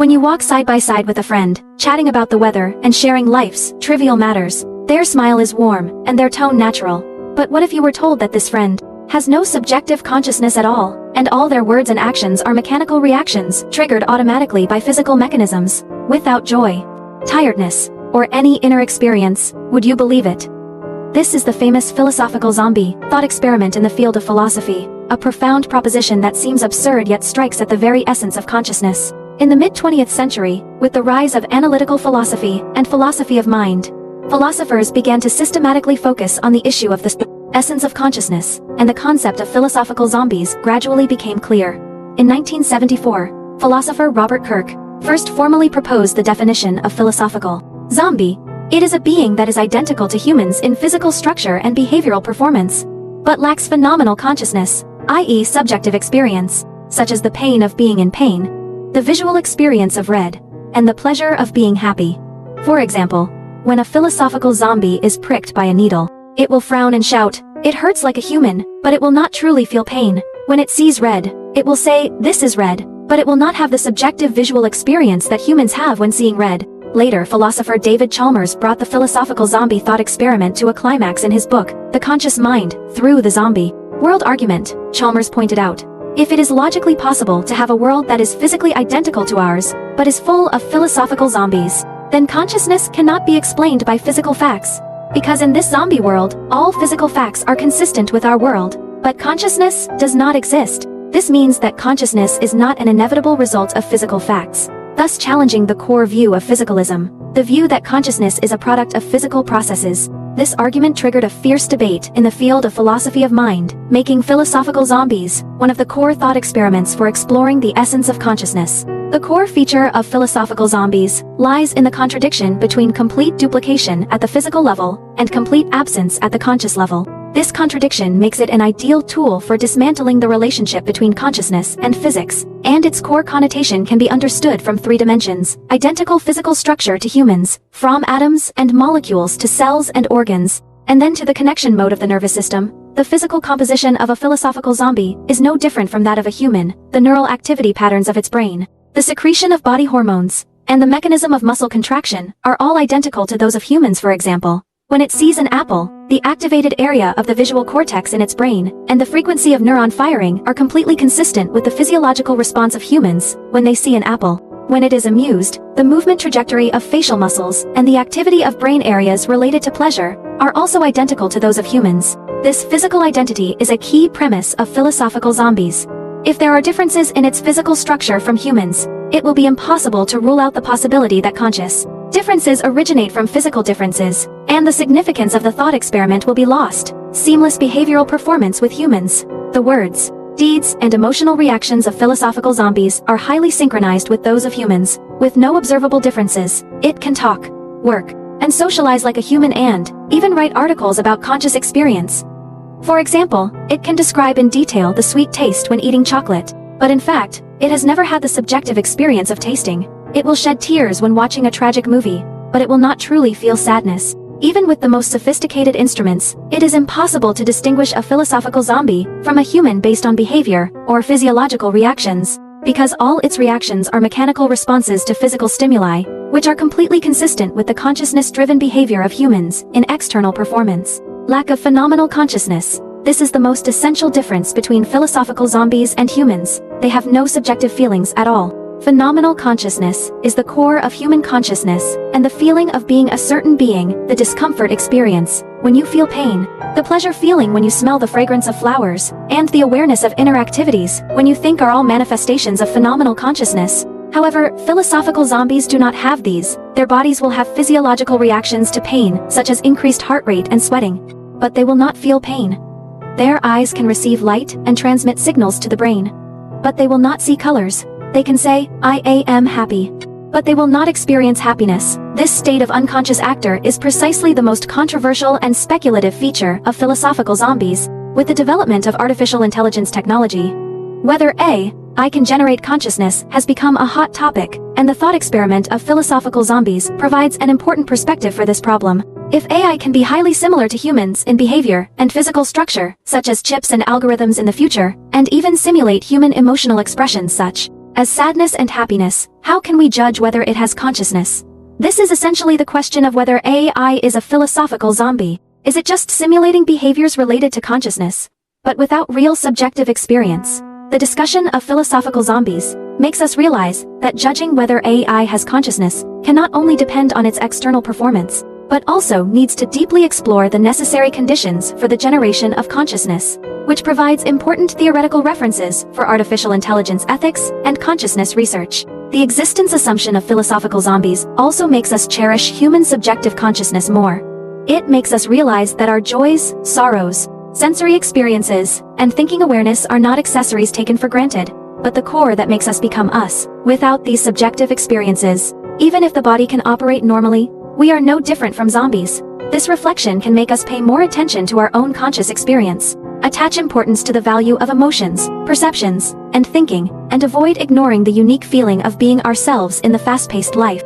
When you walk side by side with a friend, chatting about the weather and sharing life's trivial matters, their smile is warm and their tone natural. But what if you were told that this friend has no subjective consciousness at all, and all their words and actions are mechanical reactions triggered automatically by physical mechanisms, without joy, tiredness, or any inner experience? Would you believe it? This is the famous philosophical zombie thought experiment in the field of philosophy, a profound proposition that seems absurd yet strikes at the very essence of consciousness. In the mid-20th century, with the rise of analytical philosophy and philosophy of mind, philosophers began to systematically focus on the issue of the essence of consciousness, and the concept of philosophical zombies gradually became clear. In 1974, philosopher Robert Kirk first formally proposed the definition of philosophical zombie. It is a being that is identical to humans in physical structure and behavioral performance, but lacks phenomenal consciousness, i.e. subjective experience, such as the pain of being in pain, the visual experience of red, and the pleasure of being happy. For example, when a philosophical zombie is pricked by a needle, it will frown and shout, "It hurts," like a human, but it will not truly feel pain. When it sees red, it will say, "This is red," but it will not have the subjective visual experience that humans have when seeing red. Later, philosopher David Chalmers brought the philosophical zombie thought experiment to a climax in his book, The Conscious Mind, Through the Zombie World Argument. Chalmers pointed out, if it is logically possible to have a world that is physically identical to ours, but is full of philosophical zombies, then consciousness cannot be explained by physical facts. Because in this zombie world, all physical facts are consistent with our world, but consciousness does not exist. This means that consciousness is not an inevitable result of physical facts, thus challenging the core view of physicalism, the view that consciousness is a product of physical processes. This argument triggered a fierce debate in the field of philosophy of mind, making philosophical zombies one of the core thought experiments for exploring the essence of consciousness. The core feature of philosophical zombies lies in the contradiction between complete duplication at the physical level and complete absence at the conscious level. This contradiction makes it an ideal tool for dismantling the relationship between consciousness and physics, and its core connotation can be understood from three dimensions: identical physical structure to humans, from atoms and molecules to cells and organs, and then to the connection mode of the nervous system. The physical composition of a philosophical zombie is no different from that of a human, the neural activity patterns of its brain, the secretion of body hormones, and the mechanism of muscle contraction are all identical to those of humans. For example, when it sees an apple, the activated area of the visual cortex in its brain and the frequency of neuron firing are completely consistent with the physiological response of humans when they see an apple. When it is amused, the movement trajectory of facial muscles and the activity of brain areas related to pleasure are also identical to those of humans. This physical identity is a key premise of philosophical zombies. If there are differences in its physical structure from humans, it will be impossible to rule out the possibility that conscious differences originate from physical differences, and the significance of the thought experiment will be lost. Seamless behavioral performance with humans. The words, deeds, and emotional reactions of philosophical zombies are highly synchronized with those of humans, with no observable differences. It can talk, work, and socialize like a human and even write articles about conscious experience. For example, it can describe in detail the sweet taste when eating chocolate, but in fact, it has never had the subjective experience of tasting. It will shed tears when watching a tragic movie, but it will not truly feel sadness. Even with the most sophisticated instruments, it is impossible to distinguish a philosophical zombie from a human based on behavior or physiological reactions, because all its reactions are mechanical responses to physical stimuli, which are completely consistent with the consciousness-driven behavior of humans in external performance. Lack of phenomenal consciousness. This is the most essential difference between philosophical zombies and humans. They have no subjective feelings at all. Phenomenal consciousness is the core of human consciousness, and the feeling of being a certain being, the discomfort experience when you feel pain, the pleasure feeling when you smell the fragrance of flowers, and the awareness of inner activities when you think are all manifestations of phenomenal consciousness. However, philosophical zombies do not have these. Their bodies will have physiological reactions to pain, such as increased heart rate and sweating, but they will not feel pain. Their eyes can receive light and transmit signals to the brain, but they will not see colors. They can say, "I am happy," but they will not experience happiness. This state of unconscious actor is precisely the most controversial and speculative feature of philosophical zombies. With the development of artificial intelligence technology, whether AI can generate consciousness has become a hot topic, and the thought experiment of philosophical zombies provides an important perspective for this problem. If AI can be highly similar to humans in behavior and physical structure, such as chips and algorithms in the future, and even simulate human emotional expressions such as sadness and happiness, how can we judge whether it has consciousness? This is essentially the question of whether AI is a philosophical zombie. Is it just simulating behaviors related to consciousness, but without real subjective experience? The discussion of philosophical zombies makes us realize that judging whether AI has consciousness can not only depend on its external performance, but also needs to deeply explore the necessary conditions for the generation of consciousness, which provides important theoretical references for artificial intelligence ethics and consciousness research. The existence assumption of philosophical zombies also makes us cherish human subjective consciousness more. It makes us realize that our joys, sorrows, sensory experiences, and thinking awareness are not accessories taken for granted, but the core that makes us become us. Without these subjective experiences, even if the body can operate normally, we are no different from zombies. This reflection can make us pay more attention to our own conscious experience, attach importance to the value of emotions, perceptions, and thinking, and avoid ignoring the unique feeling of being ourselves in the fast-paced life.